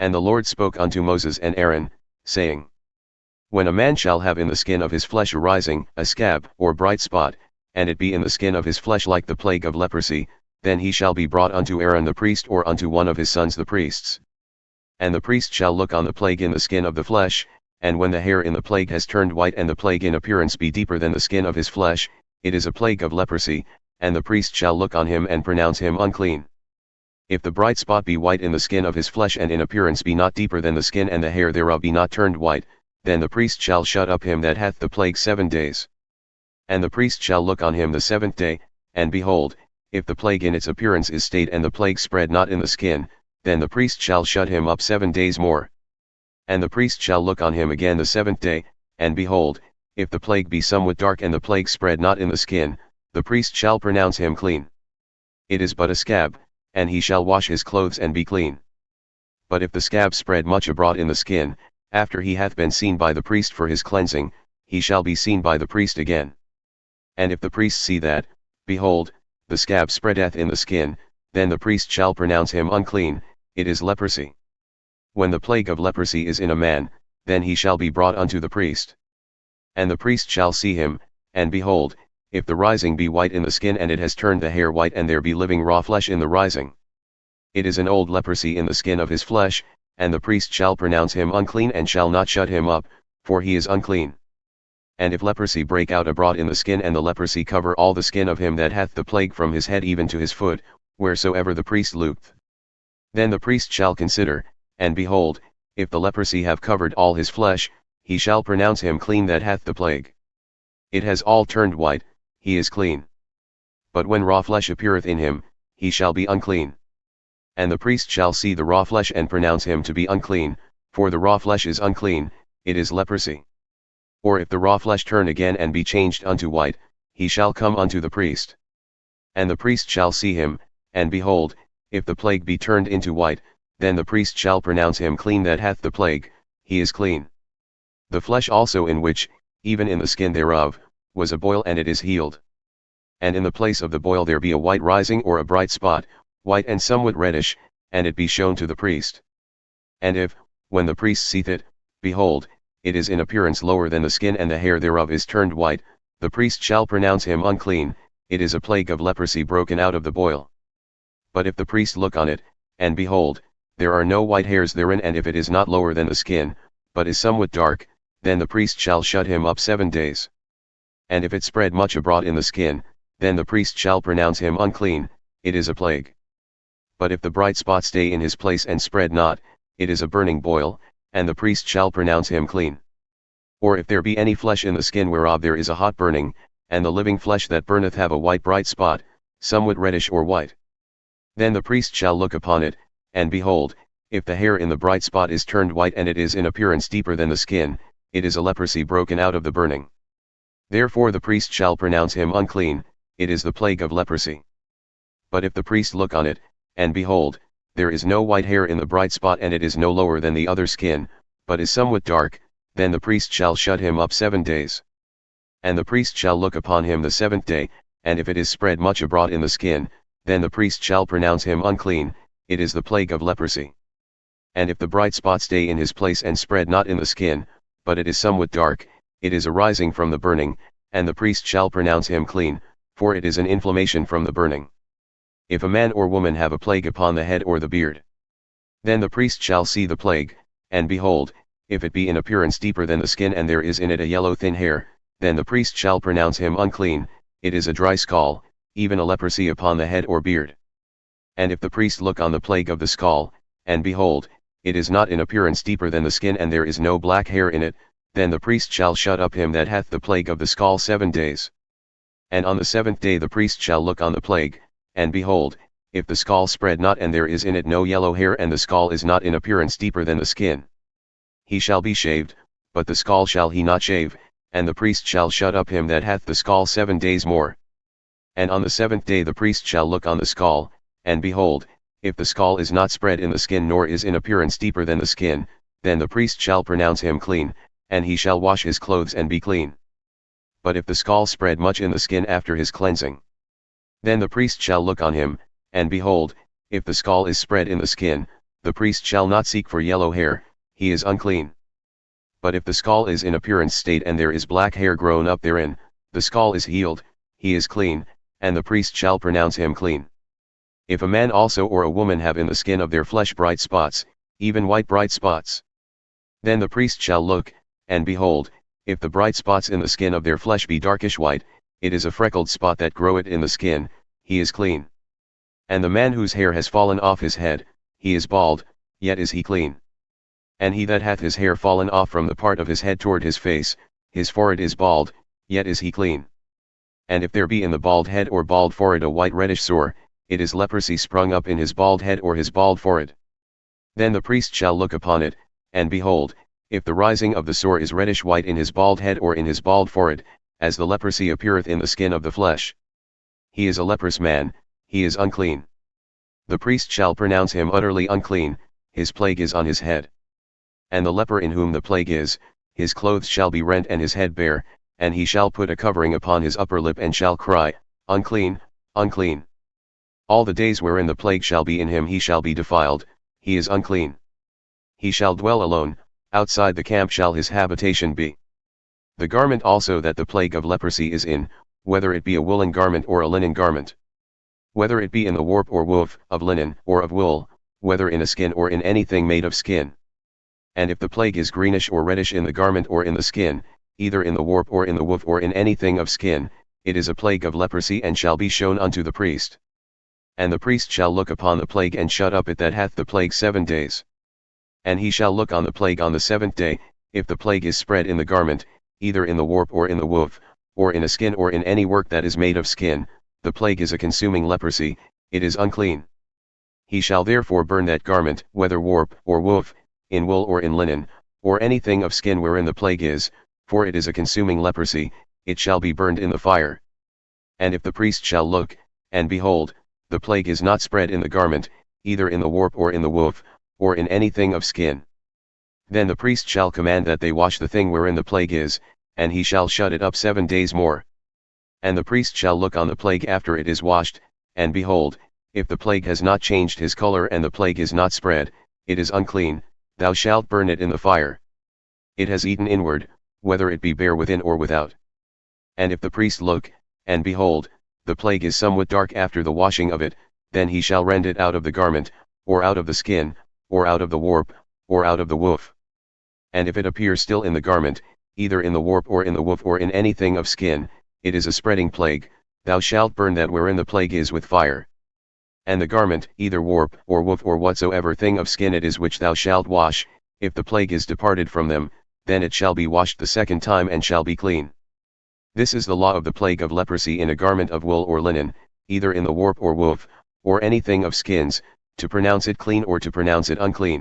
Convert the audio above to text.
And the Lord spoke unto Moses and Aaron, saying, When a man shall have in the skin of his flesh arising a scab or bright spot, and it be in the skin of his flesh like the plague of leprosy, then he shall be brought unto Aaron the priest or unto one of his sons the priests. And the priest shall look on the plague in the skin of the flesh, and when the hair in the plague has turned white and the plague in appearance be deeper than the skin of his flesh, it is a plague of leprosy, and the priest shall look on him and pronounce him unclean. If the bright spot be white in the skin of his flesh and in appearance be not deeper than the skin and the hair thereof be not turned white, then the priest shall shut up him that hath the plague 7 days. And the priest shall look on him the 7th day, and behold, if the plague in its appearance is stayed and the plague spread not in the skin, then the priest shall shut him up 7 days more. And the priest shall look on him again the 7th day, and behold, if the plague be somewhat dark and the plague spread not in the skin, the priest shall pronounce him clean. It is but a scab, and he shall wash his clothes and be clean. But if the scab spread much abroad in the skin, after he hath been seen by the priest for his cleansing, he shall be seen by the priest again. And if the priest see that, behold, the scab spreadeth in the skin, then the priest shall pronounce him unclean, it is leprosy. When the plague of leprosy is in a man, then he shall be brought unto the priest. And the priest shall see him, and behold, if the rising be white in the skin and it has turned the hair white and there be living raw flesh in the rising, it is an old leprosy in the skin of his flesh, and the priest shall pronounce him unclean and shall not shut him up, for he is unclean. And if leprosy break out abroad in the skin and the leprosy cover all the skin of him that hath the plague from his head even to his foot, wheresoever the priest looketh, then the priest shall consider, and behold, if the leprosy have covered all his flesh, he shall pronounce him clean that hath the plague. It has all turned white, he is clean. But when raw flesh appeareth in him, he shall be unclean. And the priest shall see the raw flesh and pronounce him to be unclean, for the raw flesh is unclean, it is leprosy. Or if the raw flesh turn again and be changed unto white, he shall come unto the priest. And the priest shall see him, and behold, if the plague be turned into white, then the priest shall pronounce him clean that hath the plague, he is clean. The flesh also in which, even in the skin thereof, was a boil and it is healed. And in the place of the boil there be a white rising or a bright spot, white and somewhat reddish, and it be shown to the priest. And if, when the priest seeth it, behold, it is in appearance lower than the skin and the hair thereof is turned white, the priest shall pronounce him unclean, it is a plague of leprosy broken out of the boil. But if the priest look on it, and behold, there are no white hairs therein and if it is not lower than the skin, but is somewhat dark, then the priest shall shut him up 7 days. And if it spread much abroad in the skin, then the priest shall pronounce him unclean, it is a plague. But if the bright spot stay in his place and spread not, it is a burning boil, and the priest shall pronounce him clean. Or if there be any flesh in the skin whereof there is a hot burning, and the living flesh that burneth have a white bright spot, somewhat reddish or white, then the priest shall look upon it, and behold, if the hair in the bright spot is turned white and it is in appearance deeper than the skin, it is a leprosy broken out of the burning. Therefore the priest shall pronounce him unclean, it is the plague of leprosy. But if the priest look on it, and behold, there is no white hair in the bright spot and it is no lower than the other skin, but is somewhat dark, then the priest shall shut him up 7 days. And the priest shall look upon him the 7th day, and if it is spread much abroad in the skin, then the priest shall pronounce him unclean, it is the plague of leprosy. And if the bright spot stay in his place and spread not in the skin, but it is somewhat dark, it is arising from the burning, and the priest shall pronounce him clean, for it is an inflammation from the burning. If a man or woman have a plague upon the head or the beard, then the priest shall see the plague, and behold, if it be in appearance deeper than the skin and there is in it a yellow thin hair, then the priest shall pronounce him unclean, it is a dry scall, even a leprosy upon the head or beard. And if the priest look on the plague of the scall, and behold, it is not in appearance deeper than the skin and there is no black hair in it, then the priest shall shut up him that hath the plague of the scall 7 days. And on the 7th day the priest shall look on the plague, and behold, if the scall spread not and there is in it no yellow hair and the scall is not in appearance deeper than the skin, he shall be shaved, but the scall shall he not shave, and the priest shall shut up him that hath the scall 7 days more. And on the 7th day the priest shall look on the scall, and behold, if the scall is not spread in the skin nor is in appearance deeper than the skin, then the priest shall pronounce him clean, and he shall wash his clothes and be clean. But if the scall spread much in the skin after his cleansing, then the priest shall look on him, and behold, if the scall is spread in the skin, the priest shall not seek for yellow hair, he is unclean. But if the skull is in appearance state and there is black hair grown up therein, the skull is healed, he is clean, and the priest shall pronounce him clean. If a man also or a woman have in the skin of their flesh bright spots, even white bright spots, then the priest shall look, and behold, if the bright spots in the skin of their flesh be darkish white, it is a freckled spot that groweth in the skin, he is clean. And the man whose hair has fallen off his head, he is bald, yet is he clean. And he that hath his hair fallen off from the part of his head toward his face, his forehead is bald, yet is he clean. And if there be in the bald head or bald forehead a white reddish sore, it is leprosy sprung up in his bald head or his bald forehead. Then the priest shall look upon it, and behold, if the rising of the sore is reddish white in his bald head or in his bald forehead, as the leprosy appeareth in the skin of the flesh, he is a leprous man, he is unclean. The priest shall pronounce him utterly unclean, his plague is on his head. And the leper in whom the plague is, his clothes shall be rent and his head bare, and he shall put a covering upon his upper lip and shall cry, Unclean, unclean. All the days wherein the plague shall be in him he shall be defiled, he is unclean. He shall dwell alone, outside the camp shall his habitation be. The garment also that the plague of leprosy is in, whether it be a woolen garment or a linen garment, whether it be in the warp or woof, of linen or of wool, whether in a skin or in anything made of skin. And if the plague is greenish or reddish in the garment or in the skin, either in the warp or in the woof or in anything of skin, it is a plague of leprosy and shall be shown unto the priest. And the priest shall look upon the plague and shut up it that hath the plague 7 days. And he shall look on the plague on the 7th day, if the plague is spread in the garment, either in the warp or in the woof, or in a skin or in any work that is made of skin, the plague is a consuming leprosy, it is unclean. He shall therefore burn that garment, whether warp or woof, in wool or in linen, or anything of skin wherein the plague is, for it is a consuming leprosy, it shall be burned in the fire. And if the priest shall look, and behold, the plague is not spread in the garment, either in the warp or in the woof, or in anything of skin, then the priest shall command that they wash the thing wherein the plague is, and he shall shut it up 7 days more. And the priest shall look on the plague after it is washed, and behold, if the plague has not changed his color and the plague is not spread, it is unclean, thou shalt burn it in the fire. It has eaten inward, whether it be bare within or without. And if the priest look, and behold, the plague is somewhat dark after the washing of it, then he shall rend it out of the garment, or out of the skin, or out of the warp, or out of the woof. And if it appear still in the garment, either in the warp or in the woof or in anything of skin, it is a spreading plague, thou shalt burn that wherein the plague is with fire. And the garment, either warp or woof or whatsoever thing of skin it is which thou shalt wash, if the plague is departed from them, then it shall be washed the 2nd time and shall be clean. This is the law of the plague of leprosy in a garment of wool or linen, either in the warp or woof, or anything of skins, to pronounce it clean or to pronounce it unclean.